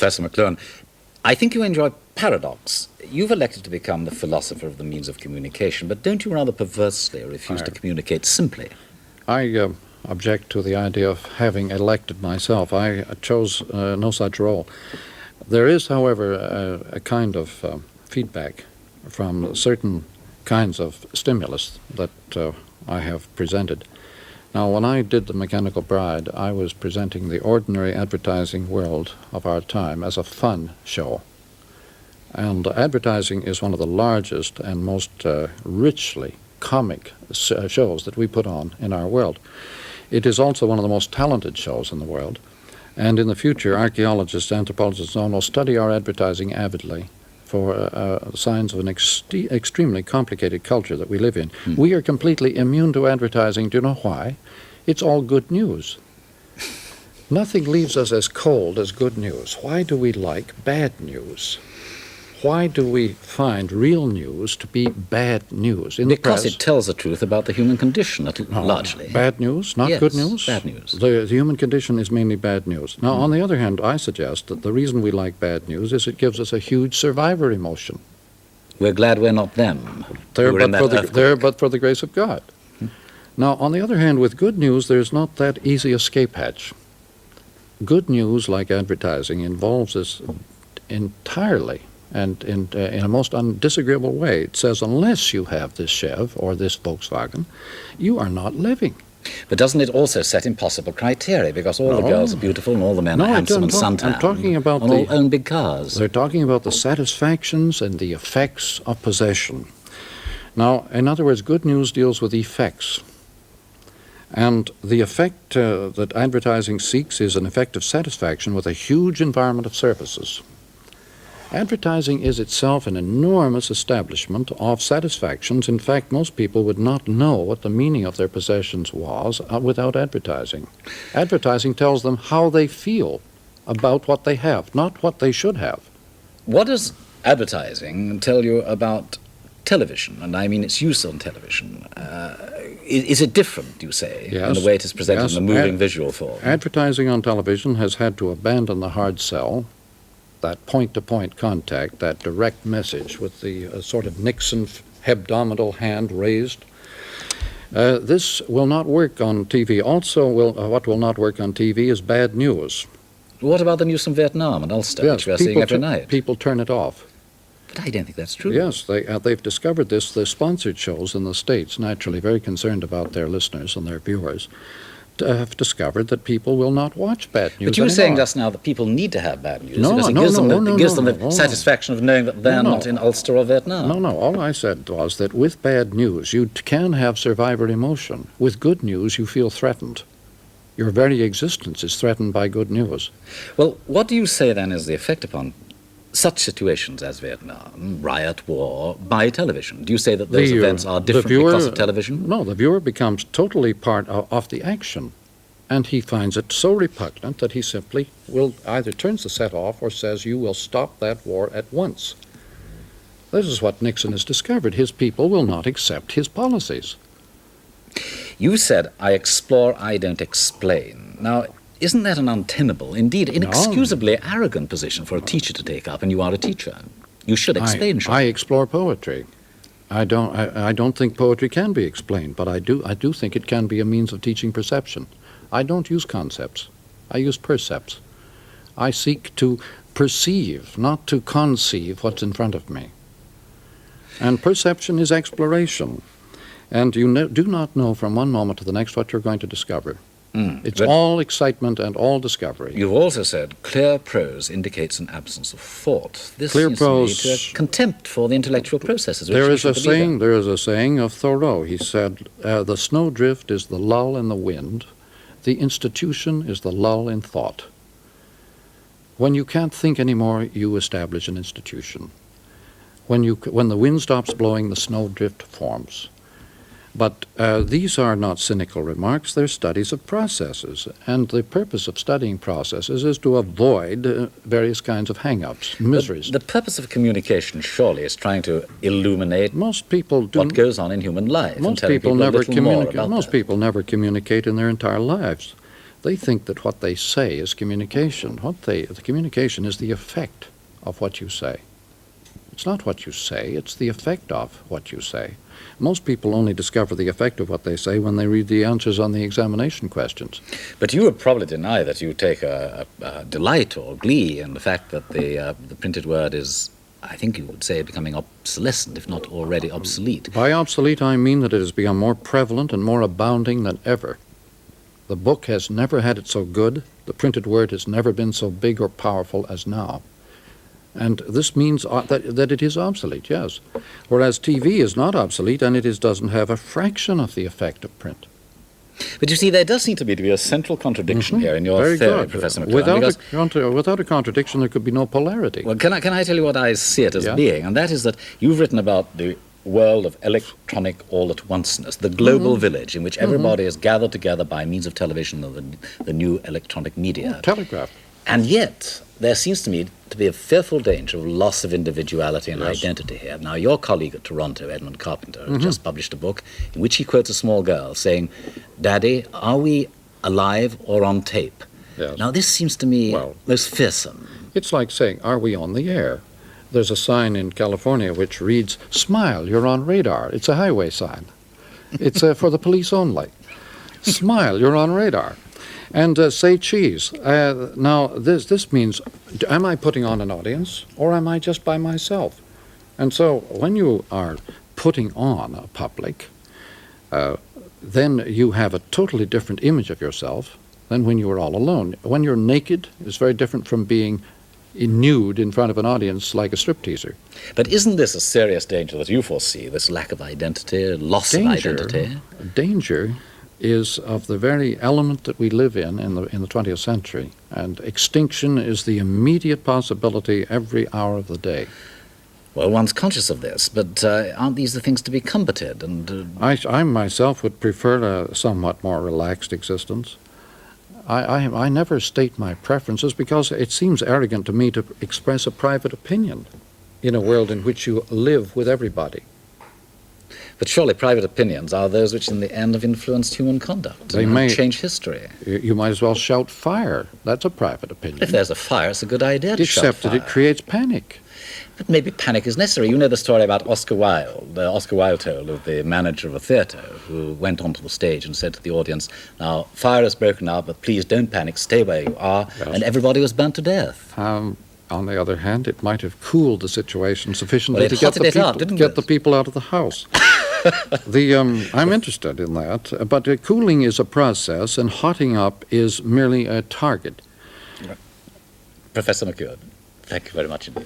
Professor McLuhan, I think you enjoy paradox. You've elected to become the philosopher of the means of communication, but don't you rather perversely refuse to communicate simply? I object to the idea of having elected myself. I chose no such role. There is, however, a kind of feedback from certain kinds of stimulus that I have presented. Now, when I did The Mechanical Bride, I was presenting the ordinary advertising world of our time as a fun show. And advertising is one of the largest and most richly comic shows that we put on in our world. It is also one of the most talented shows in the world. And in the future, archaeologists, anthropologists, and all will study our advertising avidly for signs of an extremely complicated culture that we live in. We are completely immune to advertising. Do you know why? It's all good news. Nothing leaves us as cold as good news. Why do we like bad news? Why do we find real news to be bad news? Because it tells the truth about the human condition, largely. Bad news, not good news? Bad news. The human condition is mainly bad news. Now, on the other hand, I suggest that the reason we like bad news is it gives us a huge survivor emotion. We're glad we're not them. There but for the grace of God. Now, on the other hand, with good news, there's not that easy escape hatch. Good news, like advertising, involves us entirely and in a most disagreeable way. It says, unless you have this Chev or this Volkswagen, you are not living. But doesn't it also set impossible criteria? Because all the girls are beautiful and all the men are handsome and suntanned. I'm talking about all own big cars. They're talking about the satisfactions and the effects of possession. Now, in other words, good news deals with effects. And the effect that advertising seeks is an effect of satisfaction with a huge environment of services. Advertising is itself an enormous establishment of satisfactions. In fact, most people would not know what the meaning of their possessions was without advertising. Advertising tells them how they feel about what they have, not what they should have. What does advertising tell you about television, and I mean its use on television? Is it different, you say, in the way it is presented in a moving visual form? Advertising on television has had to abandon the hard sell, that point-to-point contact, that direct message with the sort of Nixon hebdomadal hand raised. This will not work on TV. Also, what will not work on TV is bad news. What about the news from Vietnam and Ulster, which we are seeing every night? People turn it off. But I don't think that's true. Yes, they've discovered this. The sponsored shows in the States, naturally very concerned about their listeners and their viewers, have discovered that people will not watch bad news. But you were saying just now that people need to have bad news because it gives them the satisfaction of knowing that they're not in Ulster or Vietnam. No, all I said was that with bad news you can have survivor emotion. With good news you feel threatened. Your very existence is threatened by good news. Well, what do you say then is the effect upon such situations as Vietnam, riot, war, by television? Do you say that those events are different because of television? No, the viewer becomes totally part of the action, and he finds it so repugnant that he simply will either turns the set off or says, you will stop that war at once. This is what Nixon has discovered. His people will not accept his policies. You said, I explore, I don't explain. Now, isn't that an untenable, indeed inexcusably arrogant position for a teacher to take up, and you are a teacher? You should explain. I explore poetry. I don't think poetry can be explained, but I do think it can be a means of teaching perception. I don't use concepts. I use percepts. I seek to perceive, not to conceive what's in front of me. And perception is exploration. And you do not know from one moment to the next what you're going to discover. It's all excitement and all discovery. You've also said clear prose indicates an absence of thought. This clear seems prose, to me to a contempt for the intellectual processes. There is a saying of Thoreau. He said, the snowdrift is the lull in the wind. The institution is the lull in thought. When you can't think anymore, you establish an institution. When the wind stops blowing, the snowdrift forms. But these are not cynical remarks, they're studies of processes. And the purpose of studying processes is to avoid various kinds of hang-ups, miseries. But the purpose of communication surely is trying to illuminate what goes on in human life. Most people never communicate in their entire lives. They think that what they say is communication. The communication is the effect of what you say. It's not what you say, it's the effect of what you say. Most people only discover the effect of what they say when they read the answers on the examination questions. But you would probably deny that you take a delight or glee in the fact that the printed word is, I think you would say, becoming obsolescent, if not already obsolete. By obsolete, I mean that it has become more prevalent and more abounding than ever. The book has never had it so good. The printed word has never been so big or powerful as now. And this means that it is obsolete, yes. Whereas TV is not obsolete, and it doesn't have a fraction of the effect of print. But you see, there does seem to be a central contradiction here in your theory, Professor McLuhan. Without a contradiction, there could be no polarity. Well, can I tell you what I see it as being? And that is that you've written about the world of electronic all-at-onceness, the global village in which everybody is gathered together by means of television or the new electronic media. Telegraph. And yet, there seems to me to be a fearful danger of loss of individuality and identity here. Now, your colleague at Toronto, Edmund Carpenter, has just published a book in which he quotes a small girl saying, "Daddy, are we alive or on tape?" Yes. Now, this seems to me most fearsome. It's like saying, are we on the air? There's a sign in California which reads, "Smile, you're on radar." It's a highway sign. It's for the police only. Smile, you're on radar. And say cheese. Now, this means, am I putting on an audience, or am I just by myself? And so when you are putting on a public, then you have a totally different image of yourself than when you are all alone. When you're naked, it's very different from being nude in front of an audience like a stripteaser. But isn't this a serious danger that you foresee, this lack of identity, loss of identity? Danger is of the very element that we live in the 20th century, and extinction is the immediate possibility every hour of the day. Well, one's conscious of this, but aren't these the things to be combated? And I myself would prefer a somewhat more relaxed existence. I never state my preferences because it seems arrogant to me to express a private opinion in a world in which you live with everybody. But surely private opinions are those which in the end have influenced human conduct. They may change history. You might as well shout fire. That's a private opinion. If there's a fire, it's a good idea to shout fire. Except that it creates panic. But maybe panic is necessary. You know the story about Oscar Wilde. Oscar Wilde told of the manager of a theatre who went onto the stage and said to the audience, "Now, fire is broken out, but please don't panic, stay where you are." Yes. And everybody was burnt to death. On the other hand, it might have cooled the situation sufficiently to get the people out of the house. I'm interested in that, but cooling is a process, and hotting up is merely a target. Professor McLuhan, thank you very much indeed.